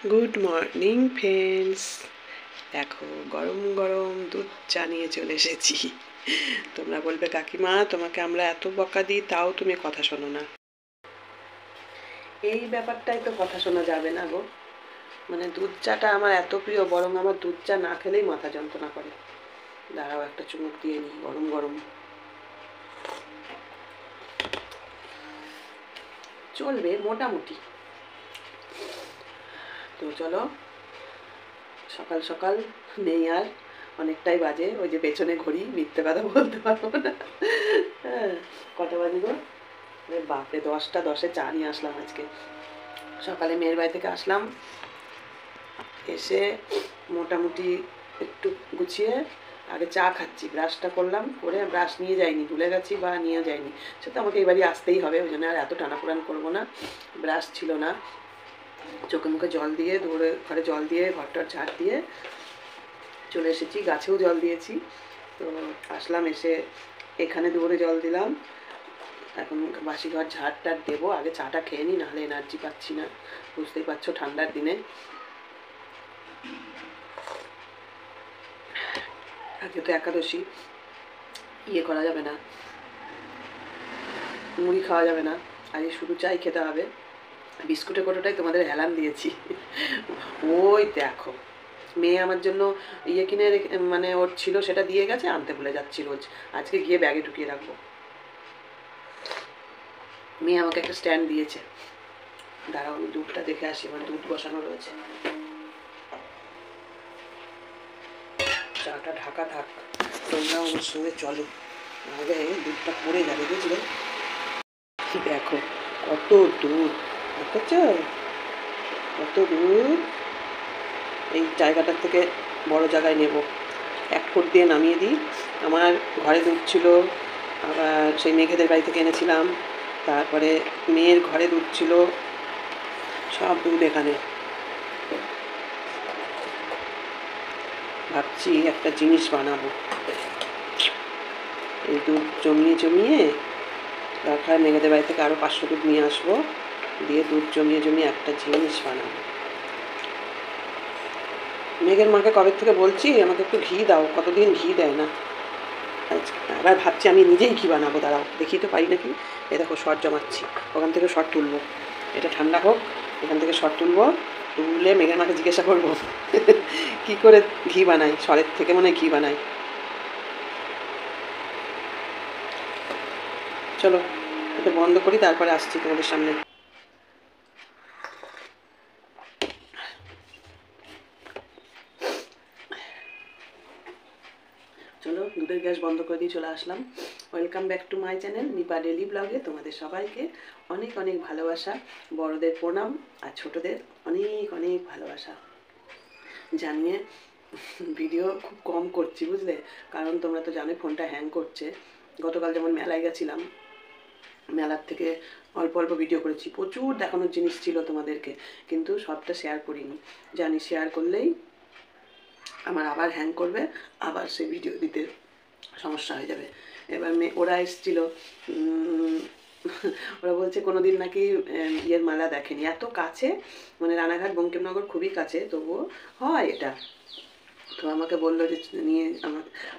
Good morning friends. দেখো গরম গরম দুধ চা নিয়ে চলে এসেছি। তোমরা বলবে কাকিমা তোমাকে আমরা এত বকা দিই তাও তুমি কথা শোনো না। এই ব্যাপারটাই তো কথা শোনা যাবে না গো। মানে দুধ চাটা আমার এত প্রিয়, বরং আমার দুধ চা না খেলেই মাথা যন্ত্রণা করে। দাঁড়াও একটা চুমুক দিয়ে নিই। গরম গরম চলবে মোটামুটি। তো চলো, সকাল সকাল নেই আর, অনেকটাই বাজে। ওই যে পেছনে ঘড়ি, মিথ্যে কথা বলতে পারবো না। হ্যাঁ, কটা বাজে গো? বাপরে, 10টা 10-এ চা নিয়ে আসলাম আজকে। সকালে মেয়ের বাড়ি থেকে আসলাম, এসে মোটামুটি একটু গুছিয়ে আগে চা খাচ্ছি। ব্রাশটা করলাম, করে ব্রাশ নিয়ে যাইনি, ভুলে গেছি বা নিয়ে যাইনি, সে তো আমাকে এই বাড়ি আসতেই হবে, ওই জন্য আর এত টানাপোড়ান করবো না। ব্রাশ ছিল না, চোখে মুখে জল দিয়ে, দৌড়ে ঘরে জল দিয়ে, ঘরটার ঝাড় দিয়ে চলে এসেছি। গাছেও জল দিয়েছি। তো আসলাম, এসে এখানে দৌড়ে জল দিলাম। এখন বাসি ঘর ঝাড়টার দেবো। আগে চাটা খেয়ে নিই, নাহলে এনার্জি পাচ্ছি না। বুঝতেই পারছো ঠান্ডার দিনে। আজকে তো একাদশী, ইয়ে করা যাবে না, মুড়ি খাওয়া যাবে না, আজকে শুধু চাই খেতে হবে। বিস্কুটের কোটোটাই তোমাদের হেলান দিয়েছি। ওই দেখো, মেয়ে আমার জন্য ইয়ে কিনে মানে ওর ছিল, সেটা দিয়ে গেছে, আনতে ভুলে যাচ্ছি রোজ। আজকে গিয়ে ব্যাগে ঢুকিয়ে রাখবো। মেয়ে আমাকে একটা স্ট্যান্ড দিয়েছে। দাঁড়াও আমি দুধটা দেখে আসি, আমার দুধ বসানো রয়েছে। চাটা ঢাকা থাক, তোমরাও আমার সঙ্গে চলো, আগে দুধটা পড়ে যাবে, বুঝলে? দেখো কত দুধ, দেখেছ কত দুধ। এই জায়গাটার থেকে বড় জায়গায় নেব। 1 ফুট দিয়ে নামিয়ে দিই। আমার ঘরে দুধ ছিল, আবার সেই মেঘেদের বাড়ি থেকে এনেছিলাম, তারপরে মেয়ের ঘরে দুধ ছিল, সব দুধ এখানে। ভাবছি একটা জিনিস বানাবো। এই দুধ জমিয়ে জমিয়ে, দরকার মেঘেদের বাড়ি থেকে আরও 500 দুধ নিয়ে আসবো, দিয়ে দুধ জমিয়ে জমিয়ে একটা জিনিস বানাবো। মেঘের মাকে কবে থেকে বলছি আমাকে একটু ঘি দাও, কতদিন ঘি দেয় না। আবার ভাবছি আমি নিজেই ঘি বানাবো। দাঁড়াও দেখি তো পারি নাকি। এ দেখো শর্ট জমাচ্ছি, ওখান থেকে শর্ট তুলবো। এটা ঠান্ডা হোক, এখান থেকে শর্ট তুলবো, তুলে মেঘের মাকে জিজ্ঞাসা করবো কি করে ঘি বানাই। সরের থেকে মনে হয় ঘি বানাই। চলো এটা বন্ধ করি, তারপরে আসছি তোমাদের সামনে। চলো দুধের গ্যাস বন্ধ করে দিয়ে চলে আসলাম। Welcome back to my channel Nipa daily ব্লগে। তোমাদের সবাইকে অনেক অনেক ভালোবাসা, বড়দের প্রণাম আর ছোটদের অনেক অনেক ভালোবাসা জানিয়ে ভিডিও খুব কম করছি, বুঝলে? কারণ তোমরা তো জানোই ফোনটা হ্যাং করছে। গতকাল যেমন মেলায় গেছিলাম, মেলার থেকে অল্প অল্প ভিডিও করেছি। প্রচুর দেখানোর জিনিস ছিল তোমাদেরকে, কিন্তু সবটা শেয়ার করিনি। জানি শেয়ার করলেই আমার আবার হ্যাং করবে, আবার সেই ভিডিও দিতে সমস্যা হয়ে যাবে। এবার ওরা এসেছিলো, ওরা বলছে কোনো দিন নাকি ইয়ের মেলা দেখেনি, এত কাছে, মানে রানাঘাট বঙ্কিমনগর খুবই কাছে, তবুও হয় এটা। তো আমাকে বললো যে নিয়ে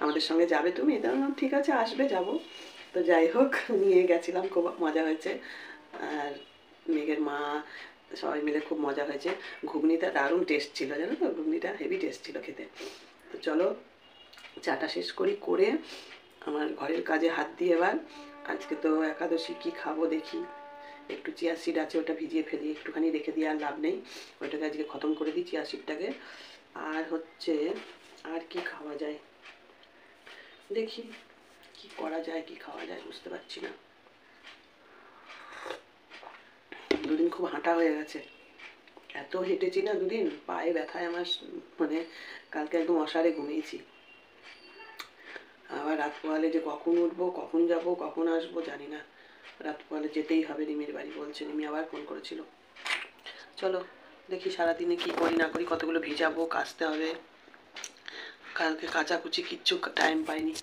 আমাদের সঙ্গে যাবে তুমি? তো ঠিক আছে, আসবে, যাব। তো যাই হোক, নিয়ে গেছিলাম, খুব মজা হয়েছে। আর মেঘের মা সবাই মিলে খুব মজা হয়েছে। ঘুগনিটা দারুণ টেস্ট ছিল, জানো তো, ঘুগনিটা হেভি টেস্ট ছিল খেতে। তো চলো চাটা শেষ করি, করে আমার ঘরের কাজে হাত দিয়ে এবার। আজকে তো একাদশী, কি খাবো দেখি। একটু চিয়া সিড আছে, ওটা ভিজিয়ে ফেলি, একটুখানি রেখে দিয়ে আর লাভ নেই, ওইটাকে আজকে খতম করে দিই চিয়া সিডটাকে। আর হচ্ছে আর কি খাওয়া যায়, দেখি কি করা যায়, কি খাওয়া যায় বুঝতে পারছি না। দুদিন খুব হাঁটা হয়ে গেছে, এত হেঁটেছি না দুদিন, পায়ে ব্যথায় আমার, মানে কালকে একদম অসারে ঘুমিয়েছি। আবার রাত পোহালে যে কখন উঠবো, কখন যাব, কখন আসবো জানি না। রাত পোহালে যেতেই হবে রিমির বাড়ি, বলছে। রিমি আবার ফোন করেছিল। চলো দেখি সারাদিনে কি করি না করি, কতগুলো ভিজাবো, কাচতে হবে। কালকে কাচাকুচি কিচ্ছু টাইম পাইনি।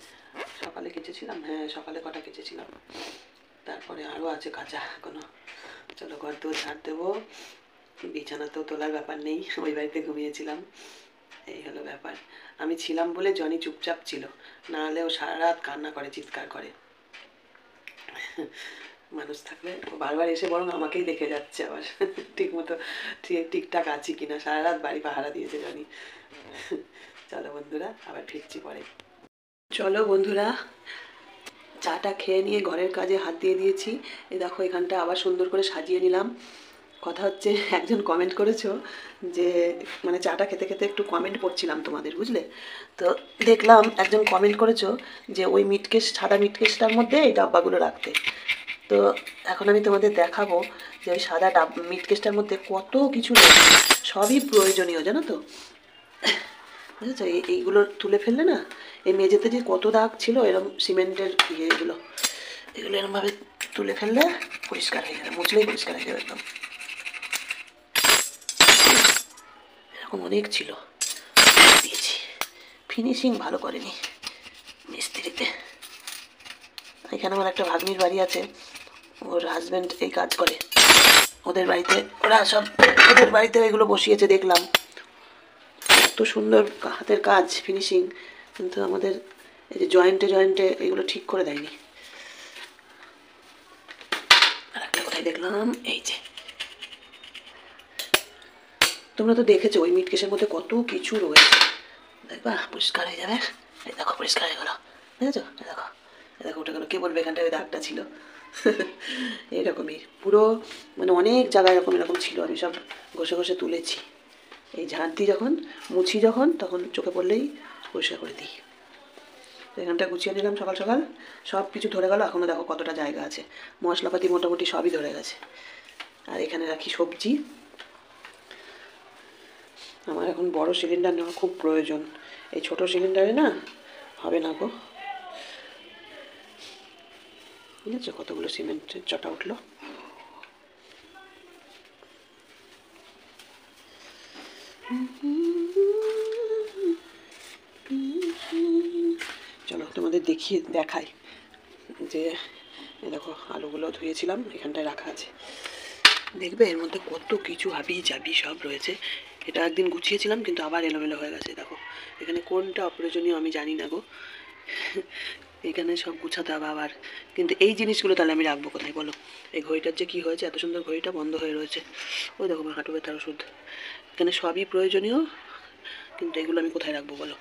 সকালে কেচেছিলাম, হ্যাঁ সকালে কটা কেচেছিলাম, তারপরে আরও আছে কাঁচা এখনো। চলো ঘর তো ঝাড় দেবো, বিছানাতেও তোলার ব্যাপার নেই, ওই বাড়িতে ঘুমিয়েছিলাম, এই হলো ব্যাপার। আমি ছিলাম বলে জনি চুপচাপ ছিল, না হলে ও সারা রাত কান্না করে, চিৎকার করে। মানুষ থাকলে ও বারবার এসে বরং আমাকেই দেখে যাচ্ছে আবার ঠিক মতো ঠিকঠাক আছি কিনা। সারা রাত বাড়ি পাহারা দিয়েছে জনি। চলো বন্ধুরা, আবার ফিরছি পরে। চলো বন্ধুরা, চাটা খেয়ে নিয়ে ঘরের কাজে হাত দিয়ে দিয়েছি। এই দেখো এখানটা আবার সুন্দর করে সাজিয়ে নিলাম। কথা হচ্ছে, একজন কমেন্ট করেছো যে মানে চাটা খেতে খেতে একটু কমেন্ট পড়ছিলাম তোমাদের, বুঝলে? তো দেখলাম একজন কমেন্ট করেছো যে ওই মিটকেস, সাদা মিটকেসটার মধ্যে এই ডাব্বাগুলো রাখতে। তো এখন আমি তোমাদের দেখাবো যে ওই সাদা মিটকেসটার মধ্যে কত কিছু রয়েছে, সবই প্রয়োজনীয়, জানো তো? বুঝেছো? এইগুলো তুলে ফেললে না, এই মেঝেতে যে কত দাগ ছিল এরকম সিমেন্টের এগুলো এরকমভাবে তুলে ফেললে পরিষ্কার হয়ে যাবে, মুছলেই পরিষ্কার হয়ে যাবে একদম। এরকম অনেক ছিল, দিয়েছি, ফিনিশিং ভালো করেনি মিস্ত্রিতে। এখানে আমার একটা ভাগ্নির বাড়ি আছে, ওর হাজব্যান্ড এই কাজ করে, ওদের বাড়িতে ওরা সব ওদের বাড়িতে এগুলো বসিয়েছে দেখলাম, এত সুন্দর হাতের কাজ, ফিনিশিং। কিন্তু আমাদের এই যে জয়েন্টে জয়েন্টে এগুলো ঠিক করে দেয়নি। আর একটা কোথায় দেখলাম, এই যে তোমরা তো দেখেছো ওই মিটকেসের মধ্যে কত কিছু রয়েছে, দেখবা পরিষ্কার হয়ে যাবে। এই দেখো পরিষ্কার হয়ে গেল, দেখেছো? দেখো দেখো ওটা গেল, কে বলবে এখানটায় ওই দাগটা ছিল। এইরকমই পুরো, মানে অনেক জায়গায় এরকম এরকম ছিল, আমি সব ঘষে ঘষে তুলেছি। এই ঝাঁট দিই যখন, মুছি যখন, তখন চোখে পড়লেই পরিষ্কার করে দিই। তো এখানটা গুছিয়ে নিলাম সকাল সকাল, সব কিছু ধরে গেল। এখনও দেখো কতটা জায়গা আছে, মশলাপাতি মোটামুটি সবই ধরে গেছে। আর এখানে রাখি সবজি। আমার এখন বড় সিলিন্ডার নেওয়া খুব প্রয়োজন, এই ছোট সিলিন্ডারে না হবে না গো। বুঝেছো কতগুলো সিমেন্টের চটা উঠলো। চলো তোমাদের দেখাই যে দেখো আলুগুলো ধুয়েছিলাম, এখানটায় রাখা আছে। দেখবে এর মধ্যে কত কিছু হাবি জাবি সব রয়েছে। এটা একদিন গুছিয়েছিলাম কিন্তু আবার এলোমেলো হয়ে গেছে। দেখো এখানে কোনটা অপ্রয়োজনীয় আমি জানি না গো। এখানে সব গুছাতে হবে আবার, কিন্তু এই জিনিসগুলো তাহলে আমি রাখবো কোথায় বলো? এই ঘড়িটার যে কী হয়েছে, এত সুন্দর ঘড়িটা বন্ধ হয়ে রয়েছে। ওই দেখো আমার হাঁটু ব্যথার ওষুধ, এখানে সবই প্রয়োজনীয়, কিন্তু এগুলো আমি কোথায় রাখবো বলো?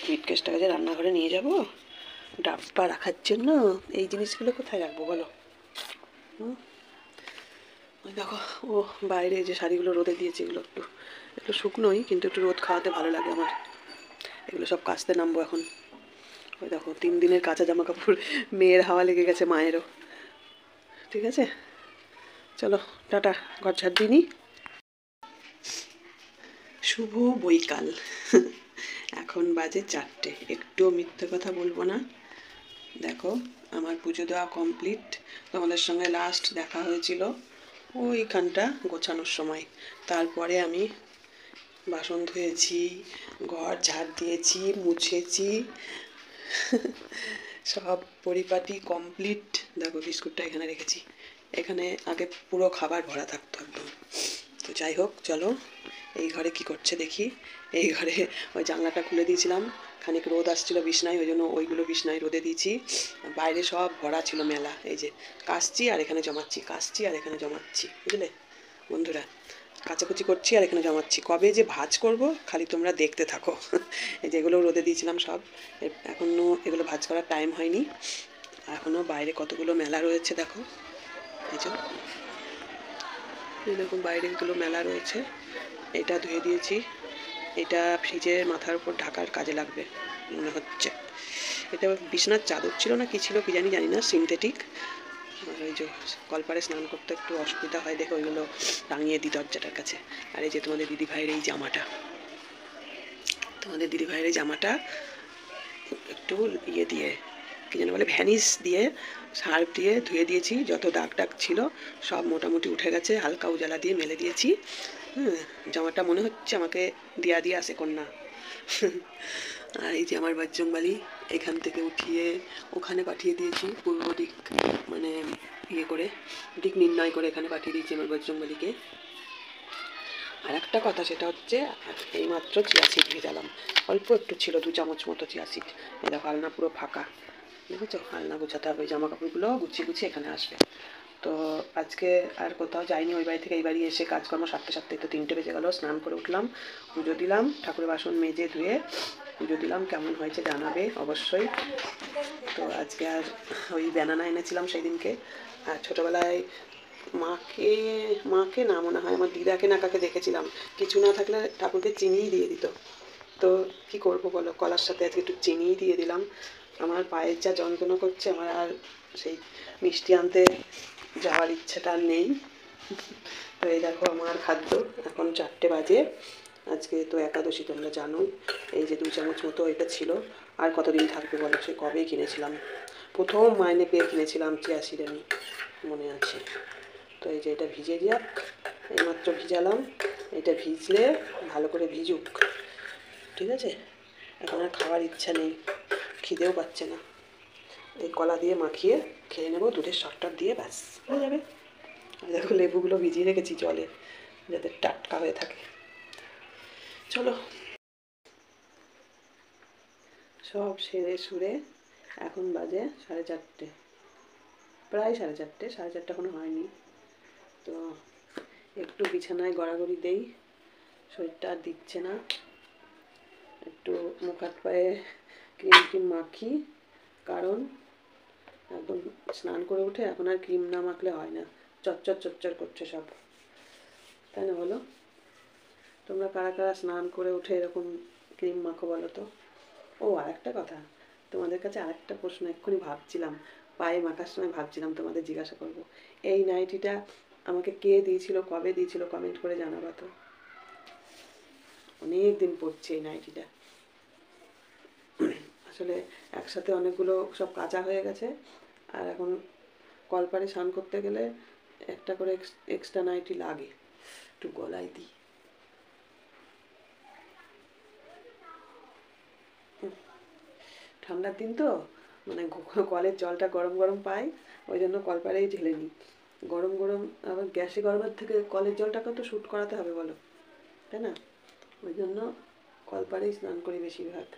মিটকেসটাকে যে রান্নাঘরে নিয়ে যাবো ডাব্বা রাখার জন্য, এই জিনিসগুলো কোথায় রাখবো বলো? ওই দেখো ও বাইরে যে শাড়িগুলো রোদে দিয়েছে, এগুলো একটু একটু শুকনোই, কিন্তু একটু রোদ খাওয়াতে ভালো লাগে আমার। এগুলো সব কাচতে নামবো এখন। ওই দেখো 3 দিনের কাঁচা জামা কাপড়, মেয়ের হাওয়া লেগে গেছে, মায়েরও। ঠিক আছে চলো টাটা, ঘর ঝাড় দিই নি। শুভ বৈকাল। এখন বাজে 4টে, একটুও মিথ্যে কথা বলবো না। দেখো আমার পুজো দেওয়া কমপ্লিট। তোমাদের সঙ্গে লাস্ট দেখা হয়েছিল ওইখানটা গোছানোর সময়। তারপরে আমি বাসন ধুয়েছি, ঘর ঝাড় দিয়েছি, মুছেছি, সব পরিপাটি কমপ্লিট। দেখো বিস্কুটটা এখানে রেখেছি, এখানে আগে পুরো খাবার ভরা থাকতো একদম। তো যাই হোক চলো, এই ঘরে কি করছে দেখি। এই ঘরে ওই জানলাটা খুলে দিয়েছিলাম, খানিক রোদ আসছিল বিছনায়, ওই জন্য ওইগুলো বিছনায় রোদে দিয়েছি। বাইরে সব ভরা ছিল মেলা, এই যে কাচছি আর এখানে জমাচ্ছি, কাচছি আর এখানে জমাচ্ছি, বুঝলে বন্ধুরা? কাচাকুচি করছি আর এখানে জমাচ্ছি। কবে যে ভাঁজ করব খালি তোমরা দেখতে থাকো। এই যেগুলো রোদে দিয়েছিলাম সব, এখনও এগুলো ভাঁজ করার টাইম হয়নি। এখনও বাইরে কতগুলো মেলা রয়েছে দেখো, এই যে এরকম বাইরে এগুলো মেলা রয়েছে। এটা ধুয়ে দিয়েছি, এটা ফ্রিজের মাথার উপর ঢাকার কাজে লাগবে মনে হচ্ছে। এটা বিছানার চাদর ছিল না কি ছিল কি জানি না, সিনথেটিক। আর ওই যে কলপারে স্নান করতে একটু অসুবিধা হয় দেখে ওইগুলো টাঙিয়ে দিই দরজাটার কাছে। আর এই যে তোমাদের দিদিভাইয়ের এই জামাটা, একটু ইয়ে দিয়ে, কী যেন বলে, ভ্যানিস দিয়ে সার্ফ দিয়ে ধুয়ে দিয়েছি। যত দাগ টাগ ছিল সব মোটামুটি উঠে গেছে, হালকা উজালা দিয়ে মেলে দিয়েছি। জামাটা মনে হচ্ছে আমাকে দিয়ে আসে কন্যা। আর এই যে আমার বজরংবলী, এখান থেকে উঠিয়ে ওখানে পাঠিয়ে দিয়েছি, পূর্ব দিক মানে ইয়ে করে দিক নির্ণয় করে এখানে পাঠিয়ে দিয়েছি আমার বজরংবলীকে। আর একটা কথা, সেটা হচ্ছে এইমাত্র চিয়া সিড ভেজালাম, অল্প একটু ছিল, 2 চামচ মতো চিয়া সিড। এই দেখো আলনা পুরো ফাঁকা, দেখেছো? আলনা গুছাতে হবে, জামা কাপড়গুলো গুছিয়ে গুছিয়ে এখানে আসবে। তো আজকে আর কোথাও যাইনি, ওই বাড়ি থেকে এই বাড়ি এসে কাজকর্ম সারতে সারতে তো 3টে বেজে গেলো। স্নান করে উঠলাম, পুজো দিলাম, ঠাকুরের বাসন মেজে ধুয়ে পুজো দিলাম। কেমন হয়েছে জানাবে অবশ্যই। তো আজকে আর ওই ব্যানানা এনেছিলাম সেই দিনকে। আর ছোটোবেলায় মাকে না মনে হয় আমার দিদাকে না কাকে দেখেছিলাম, কিছু না থাকলে ঠাকুরকে চিনিই দিয়ে দিত। তো কি করব বলো, কলার সাথে আজকে একটু চিনিই দিয়ে দিলাম। আমার পায়ের যা যন্ত্রণা করছে, আমার আর সেই মিষ্টি আনতে যাওয়ার ইচ্ছাটা আর নেই। তো এই দেখো আমার খাদ্য, এখন 4টে বাজে। আজকে তো একাদশী, তোমরা জানোই। এই যে 2 চামচ মতো এটা ছিল। আর কতদিন থাকবে বলো, সে কবেই কিনেছিলাম, প্রথম মাইনে পেয়ে কিনেছিলাম চিয়া সিড, আমি মনে আছে। তো এই যে এটা ভিজে যাক, এইমাত্র ভিজালাম। এটা ভিজলে ভালো করে ভিজুক, ঠিক আছে? এখন আর খাওয়ার ইচ্ছা নেই, খিদেও পাচ্ছে না। এই কলা দিয়ে মাখিয়ে খেয়ে নেবো, দুধের শরটর দিয়ে, ব্যাস হয়ে যাবে। আর দেখো লেবুগুলো ভিজিয়ে রেখেছি জলে, যাতে টাটকা হয়ে থাকে। চলো, সব সেরে সুরে এখন বাজে 4:30, প্রায় 4:30, 4:30 এখনো হয়নি। তো একটু বিছানায় গড়াগড়ি দেই, শরীরটা আর দিচ্ছে না। একটু মুখ হাত পায়ে ক্রিম মাখি, কারণ একদম স্নান করে উঠে এখন আর ক্রিম না মাখলে হয় না, চচ্চর চচ্চর করছে সব, তাই না বলো? তোমরা কারা কারা স্নান করে উঠে এরকম ক্রিম মাখো বলো তো? ও আর একটা কথা, তোমাদের কাছে আরেকটা প্রশ্ন এক্ষুনি ভাবছিলাম, পায়ে মাখার সময় ভাবছিলাম তোমাদের জিজ্ঞাসা করব। এই নাইটিটা আমাকে কে দিয়েছিল, কবে দিয়েছিল, কমেন্ট করে জানাবা তো। অনেক দিন পড়ছে এই নাইটিটা। আসলে একসাথে অনেকগুলো সব কাঁচা হয়ে গেছে, আর এখন কলপারে স্নান করতে গেলে একটা করে এক্সট্রা নাইটি লাগে, একটু গলায় দিই। ঠান্ডার দিন তো, মানে কলের জলটা গরম গরম পাই, ওই জন্য কলপাড়েই ঢেলে নিই। গরম গরম, আবার গ্যাসে গরমের থেকে কলের জলটাকে তো শ্যুট করাতে হবে বলো, তাই না? ওই জন্য কলপাড়েই স্নান করি বেশিরভাগ,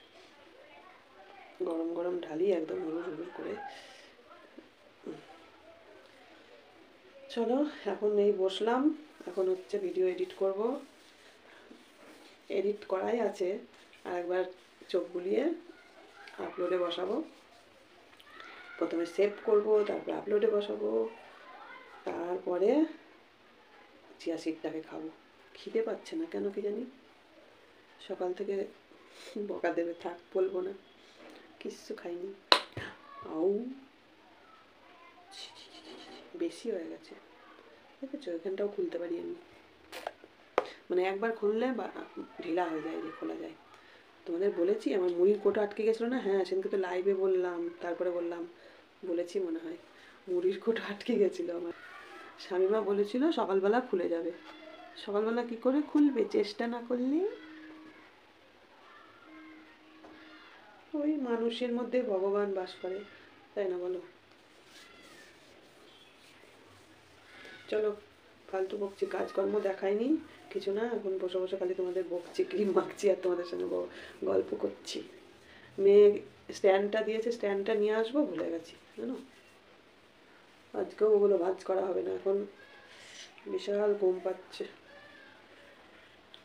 গরম গরম ঢালি একদম হুড়ুর হুড়ুর করে। চলো, এখন এই বসলাম, এখন হচ্ছে ভিডিও এডিট করব। এডিট করাই আছে, আর একবার চোখ বুলিয়ে আপলোডে বসাবো। প্রথমে সেভ করব, তারপরে আপলোডে বসাবো, তারপরে চিয়া সিডটাকে খাবো। খিদে পাচ্ছে না কেন কি জানি, সকাল থেকে বকা দেবে, থাক বলবো না, কিচ্ছু খাইনি। আউ, বেশি হয়ে গেছে, দেখেছো? এখানটাও খুলতে পারি আমি, মানে একবার খুললে ঢিলা হয়ে যায়, যে খোলা যায়। তোমাদের বলেছি আমার মুড়ির কোটো আটকে গেছিলো না? হ্যাঁ, সেদিনকে তো লাইভে বললাম, তারপরে বললাম, বলেছি মনে হয়, মুড়ির কোটো আটকে গেছিলো আমার। স্বামীমা বলেছিল সকালবেলা খুলে যাবে, সকালবেলা কি করে খুলবে, চেষ্টা না করলে? ওই মানুষের মধ্যে ভগবান বাস করে, তাই না বলো? চলো, ফালতু বকছি, কাজকর্ম দেখায়নি কিছু না, এখন বসে বসে খালি তোমাদের বকছি, ক্রিম মাখছি আর তোমাদের সঙ্গে গল্প করছি। মেয়ে স্ট্যান্ডটা দিয়েছে, স্ট্যান্ডটা নিয়ে আসবো, ভুলে গেছি জানো। আজকেও ওগুলো ভাজ করা হবে না, এখন বিশাল ঘুম পাচ্ছে।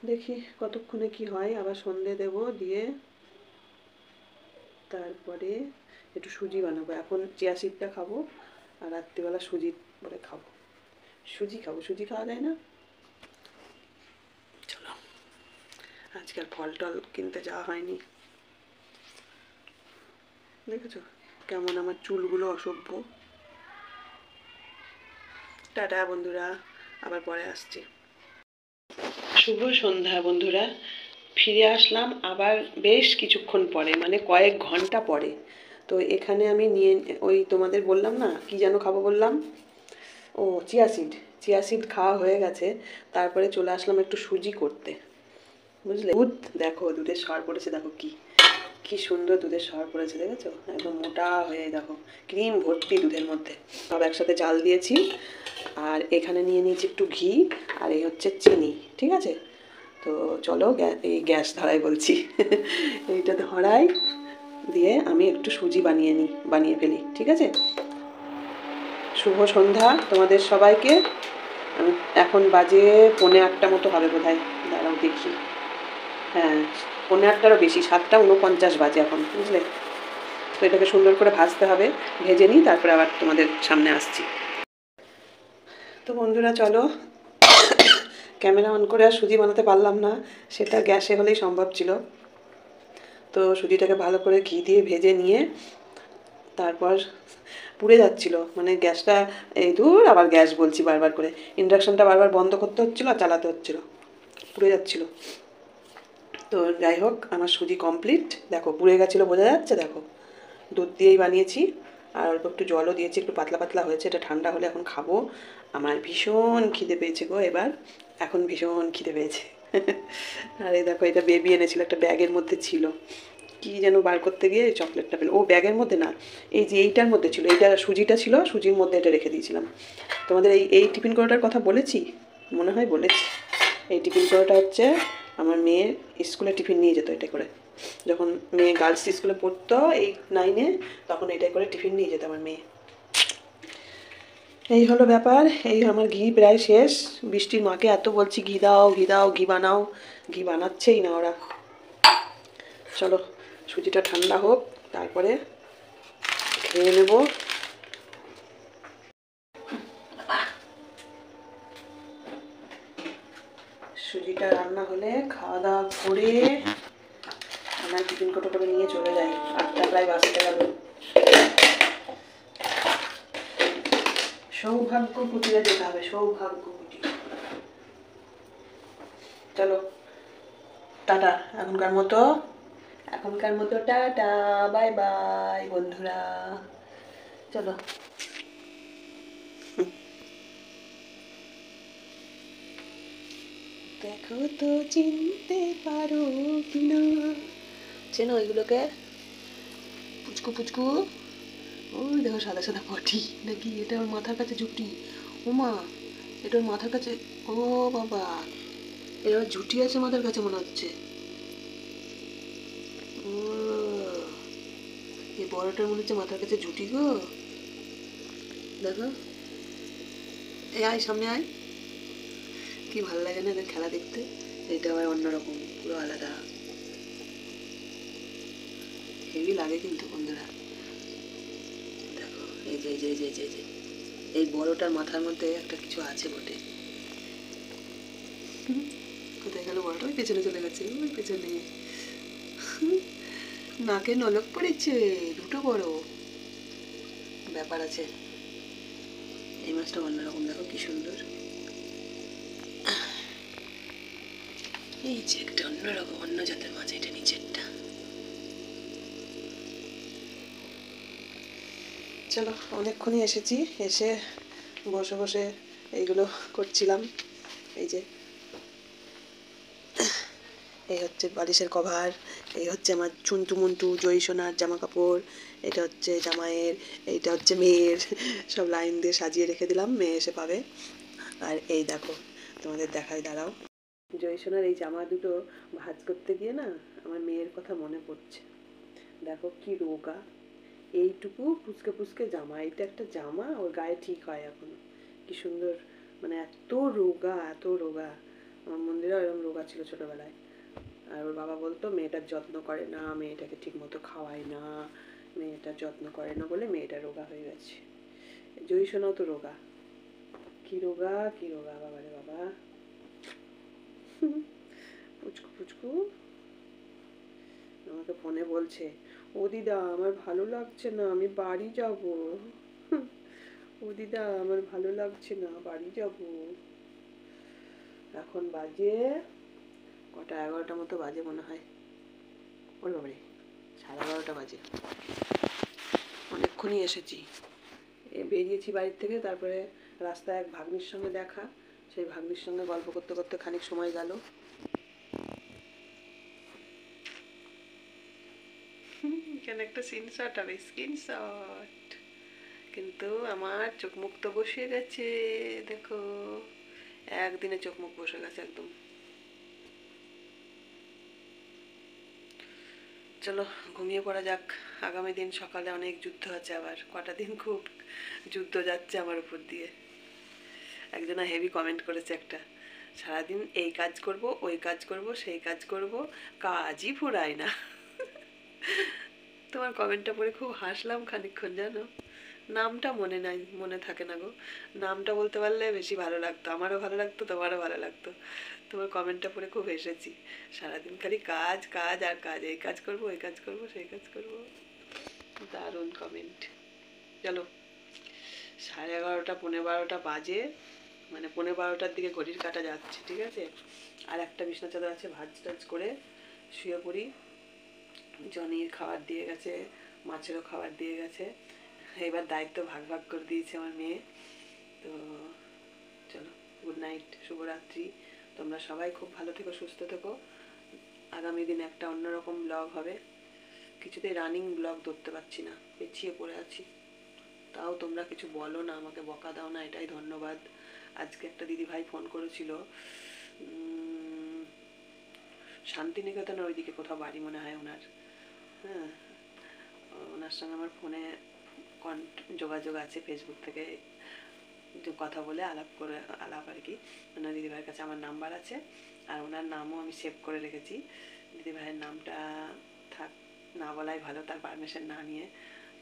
দেখি কতক্ষণে কি হয়, আবার সন্ধে দেব, দিয়ে তারপরে একটু সুজি বানাবো। এখন চিয়া সিডটা খাবো, আর রাত্রিবেলা সুজি করে খাবো, সুজি খাবো, সুজি খাওয়া যায় না? চলো, আজকে আর ফল টল কিনতে যাওয়া হয়নি। দেখেছো কেমন আমার চুলগুলো অসভ্য। টাটা বন্ধুরা, আবার পরে আসছি। শুভ সন্ধ্যা বন্ধুরা, ফিরে আসলাম আবার বেশ কিছুক্ষণ পরে, মানে কয়েক ঘন্টা পরে। তো এখানে আমি নিয়ে, ওই তোমাদের বললাম না কি যেন খাবো বললাম, ও চিয়া সিড, চিয়া সিড খাওয়া হয়ে গেছে। তারপরে চলে আসলাম একটু সুজি করতে, বুঝলে? দুধ দেখো, দুধের সর পড়েছে দেখো, কি কি সুন্দর দুধের সর পড়েছে, দেখেছো? একদম মোটা হয়ে, দেখো ক্রিম ভর্তি দুধের মধ্যে। সব একসাথে জাল দিয়েছি। আর এখানে নিয়ে নিয়েছি একটু ঘি, আর এই হচ্ছে চিনি, ঠিক আছে? তো চলো এই গ্যাস ধরাই বলছি এইটা ধরাই দিয়ে আমি একটু সুজি বানিয়ে ফেলি, ঠিক আছে? শুভ সন্ধ্যা তোমাদের সবাইকে। এখন বাজে 7:45 মতো হবে বোধহয়, দাঁড়াও দেখি। হ্যাঁ, 7:45-টারও বেশি, 7:49 বাজে এখন, বুঝলে? তো এটাকে সুন্দর করে ভাজতে হবে, ভেজে নিই, তারপরে আবার তোমাদের সামনে আসছি। তো বন্ধুরা চলো, ক্যামেরা অন করে আর সুজি বানাতে পারলাম না, সেটা গ্যাসে হলেই সম্ভব ছিল। তো সুজিটাকে ভালো করে ঘি দিয়ে ভেজে নিয়ে তারপর পুড়ে যাচ্ছিল, মানে গ্যাসটা, এই দূর আবার গ্যাস বলছি বারবার করে, ইন্ডাকশনটা বারবার বন্ধ করতে হচ্ছিলো আর চালাতে হচ্ছিলো, পুড়ে যাচ্ছিলো। তো যাই হোক, আমার সুজি কমপ্লিট, দেখো পুড়ে গেছিলো, বোঝা যাচ্ছে, দেখো দুধ দিয়েই বানিয়েছি, আর অল্প একটু জলও দিয়েছি, একটু পাতলা পাতলা হয়েছে। এটা ঠান্ডা হলে এখন খাবো। আমার ভীষণ খিদে পেয়েছে গো এবার, এখন ভীষণ খিদে পেয়েছে আর এই দেখো, এটা বেবি এনেছিল, একটা ব্যাগের মধ্যে ছিল, কি যেন বার করতে গিয়ে চকলেটটা পেল। ও ব্যাগের মধ্যে না, এই যে এইটার মধ্যে ছিল, এইটা সুজিটা ছিল, সুজির মধ্যে এটা রেখে দিয়েছিলাম। তোমাদের এই টিফিন কৌটোটার কথা বলেছি, মনে হয় বলেছি। এই টিফিন কৌটোটা হচ্ছে আমার মেয়ের স্কুলে টিফিন নিয়ে যেত এটা করে, যখন মেয়ে গার্লস স্কুলে পড়তো 8-9-এ, তখন এটাই করে টিফিন নিয়ে যেত আমার মেয়ে। এই হলো ব্যাপার। এই আমার ঘি প্রায় শেষ। বৃষ্টির মাকে এত বলছি ঘি দাও, ঘি দাও, ঘি বানাও, ঘি বানাচ্ছেই না ওরা। চলো সুজিটা ঠান্ডা হোক, তারপরে খেয়ে নেব। সুজিটা রান্না হলে খাওয়া দাওয়া করে আমার টিফিন কোটো করে নিয়ে চলে যাই। 8টা প্রায় বাজতে গেল। সৌভাগ্য কুটিরে যেতে হবে, সৌভাগ্য কুটির। চলো টাটা, এখনকার মতো টাটা, বাই বাই বন্ধুরা, চলো। দেখো তো চিনতে পারো কিনা, চেনো ওইগুলোকে? পুচকু পুচকু, ওই দেখো সাদা সাদা পটি নাকি, এটা ওর মাথার কাছে ঝুঁটি। ওমা, এটা ওর মাথার কাছে, ও বাবা, এর ঝুঁটি আছে মাথার কাছে মনে হচ্ছে। ও, এই বড়টার মনে হচ্ছে মাথার কাছে ঝুঁটি গো, দেখো। এই আয়, সামনে আয়, কি ভালো লাগে না এদের খেলা দেখতে। এটা আবার অন্যরকম, পুরো আলাদা, হেভি লাগে কিন্তু বন্ধুরা। দেখো এই যে যে যে যে যে এই বড়টার মাথার মধ্যে একটা কিছু আছে বটে। কোথায় গেল বড়টা? ওই পেছনে চলে গেছে, ওই পেছনে। নাকে নলক পড়েছে, দুটো বড় ব্যাপার আছে। এই মাছটা অন্যরকম, দেখো কি সুন্দর। এই যে একটা অন্যরকম, অন্য জাতের মাছ, এটা নিচেরটা। চলো, অনেকক্ষণই এসেছি, এসে বসে বসে এইগুলো করছিলাম। এই যে এই হচ্ছে বালিশের কভার, এই হচ্ছে আমার চুন্টু মুন্টু জয়ী সোনার জামা কাপড়, এটা হচ্ছে জামাইয়ের, এইটা হচ্ছে মেয়ের, সব লাইন দিয়ে সাজিয়ে রেখে দিলাম, মেয়ে এসে পাবে। আর এই দেখো, তোমাদের দেখাই, দাঁড়াও। জয়ী সোনার এই জামা দুটো ভাঁজ করতে গিয়ে না আমার মেয়ের কথা মনে পড়ছে। দেখো কি রোগা, এইটুকু পুচকে পুচকে জামা, এটা একটা জামা ওর গায়ে ঠিক হয় এখনো, কি সুন্দর, মানে এত রোগা, এত রোগা। আমার মন্দিরেও এরকম রোগা ছিল ছোটবেলায়। আর ওর বাবা বলতো মেয়েটার যত্ন করে না, মেয়েটাকে ঠিক মতো খাওয়ায় না, মেয়েটার যত্ন করে না বলে মেয়েটা রোগা হয়ে গেছে। জয়ী সোনাও তো রোগা, কি রোগা, কি রোগা, বাবা রে বাবা। পুচকু পুচকু আমাকে ফোনে বলছে, ও দিদা আমার ভালো লাগছে না, আমি বাড়ি যাব। ও দিদা আমার ভালো লাগছে না, বাড়ি যাব। এখন বাজে কটা, 11টা মতো বাজে মনে হয়। ওরে বাবারে, 11:30 বাজে। অনেকক্ষণই এসেছি, বেরিয়েছি বাড়ির থেকে, তারপরে রাস্তায় এক ভাগ্নির সঙ্গে দেখা, সেই ভাগ্নির সঙ্গে গল্প করতে করতে খানিক সময় গেল। কেন একটা স্ক্রিনশট হবে, স্ক্রিনশট। কিন্তু আমার চোখ মুখ তো বসে গেছে, দেখো একদিনে চোখ মুখ বসে গেছে একদম। চলো ঘুমিয়ে পড়া যাক, আগামী দিন সকালে অনেক যুদ্ধ আছে, আবার কটা দিন খুব যুদ্ধ যাচ্ছে আমার উপর দিয়ে। একজনা হেভি কমেন্ট করেছে একটা, সারাদিন এই কাজ করব, ওই কাজ করব, সেই কাজ করব, কাজই ফুরায় না। তোমার কমেন্টটা পড়ে খুব হাসলাম খানিকক্ষণ, জানো। নামটা মনে নাই, মনে থাকে না গো। নামটা বলতে পারলে বেশি ভালো লাগতো, আমারও ভালো লাগতো, তোমারও ভালো লাগতো। তোমার কমেন্টটা পড়ে খুব হেসেছি। সারাদিন খালি কাজ কাজ আর কাজ, এই কাজ করব, ওই কাজ করব, সেই কাজ করব। দারুণ কমেন্ট। চলো 11:30 12:30 বাজে, মানে 11:15টার দিকে ঘড়ির কাটা যাচ্ছে, ঠিক আছে। আর একটা বিছনা চাদর আছে, ভাজ টাজ করে শুয়ে পড়ি। জনির খাবার দিয়ে গেছে, মাছেরও খাবার দিয়ে গেছে, এবার দায়িত্ব ভাগ ভাগ করে দিয়েছে আমার মেয়ে। তো চলো, গুড নাইট, শুভরাত্রি। তোমরা সবাই খুব ভালো থেকো, সুস্থ থেকো। আগামী দিন একটা অন্যরকম ব্লগ হবে। কিছুতেই রানিং ব্লগ ধরতে পারছি না, পেছিয়ে পড়ে আছি। তাও তোমরা কিছু বলো না, আমাকে বকা দাও না, এটাই ধন্যবাদ। আজকে একটা দিদিভাই ফোন করেছিল, শান্তিনিকেতনের ওইদিকে কোথাও বাড়ি মনে হয় ওনার। হ্যাঁ, ওনার সঙ্গে আমার ফোনে যোগাযোগ আছে, ফেসবুক থেকে কথা বলে আলাপ আর কি। ওনার দিদিভাইয়ের কাছে আমার নাম্বার আছে, আর ওনার নামও আমি সেভ করে রেখেছি। দিদিভাইয়ের নামটা থাক, না বলাই ভালো, তার পারমিশন না নিয়ে।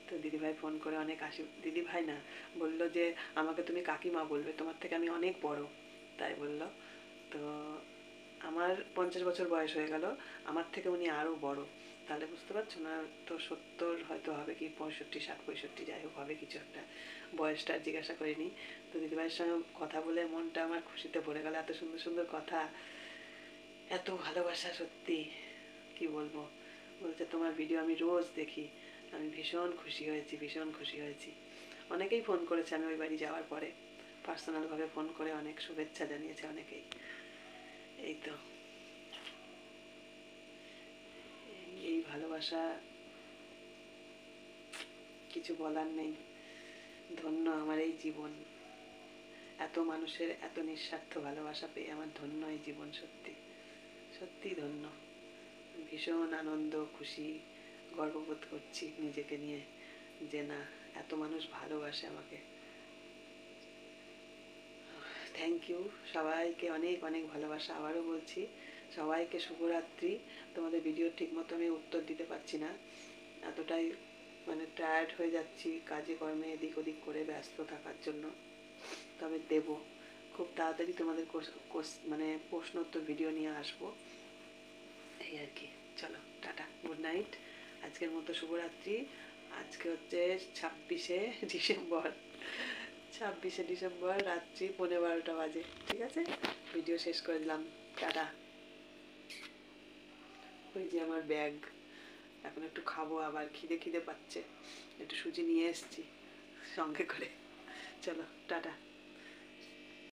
তো দিদিভাই ফোন করে অনেক দিদিভাই না, বলল যে আমাকে তুমি কাকিমা বলবে, তোমার থেকে আমি অনেক বড়, তাই বলল। তো আমার 50 বছর বয়স হয়ে গেল, আমার থেকে উনি আরও বড়। তাহলে বুঝতে পারছো না, তো 70 হয়তো হবে, কি 65 60 65 যাই হোক হবে কিছু একটা। বয়সটা জিজ্ঞাসা করিনি। তো দিদিভাইয়ের সঙ্গে কথা বলে মনটা আমার খুশিতে ভরে গেল, এত সুন্দর সুন্দর কথা, এত ভালোবাসা, সত্যি কি বলবো। বলছে তোমার ভিডিও আমি রোজ দেখি। আমি ভীষণ খুশি হয়েছি, ভীষণ খুশি হয়েছি। অনেকেই ফোন করেছে আমি ওই বাড়ি যাওয়ার পরে, পার্সোনালভাবে ফোন করে অনেক শুভেচ্ছা জানিয়েছে অনেকেই। এই তো, এই ভালোবাসা কিছু বলার নেই। ধন্য আমার এই জীবন, এত মানুষের এত নিঃস্বার্থ ভালোবাসা পেয়ে আমার ধন্য এই জীবন, সত্যি সত্যি ধন্য। ভীষণ আনন্দ, খুশি, গর্ববোধ করছি নিজেকে নিয়ে, যে না, এত মানুষ ভালোবাসে আমাকে। থ্যাংক ইউ সবাইকে, অনেক অনেক ভালোবাসা। আবারও বলছি সবাইকে শুভরাত্রি। তোমাদের ভিডিও ঠিক মতো আমি উত্তর দিতে পারছি না, এতটাই মানে টায়ার্ড হয়ে যাচ্ছি কাজে কর্মে এদিক ওদিক করে ব্যস্ত থাকার জন্য। তবে দেব খুব তাড়াতাড়ি তোমাদের মানে প্রশ্ন উত্তর ভিডিও নিয়ে আসবো, এই আর কি। চলো টাটা, গুড নাইট, আজকের মতো শুভরাত্রি। আজকে হচ্ছে 26শে ডিসেম্বর, 26শে ডিসেম্বর রাত্রি 12:15 বাজে, ঠিক আছে। ভিডিও শেষ করে দিলাম, টাটা। ওই যে আমার ব্যাগ, এখন একটু খাবো, আবার খিদে খিদে পাচ্ছে, একটু সুজি নিয়ে এসছি সঙ্গে করে। চলো টাটা।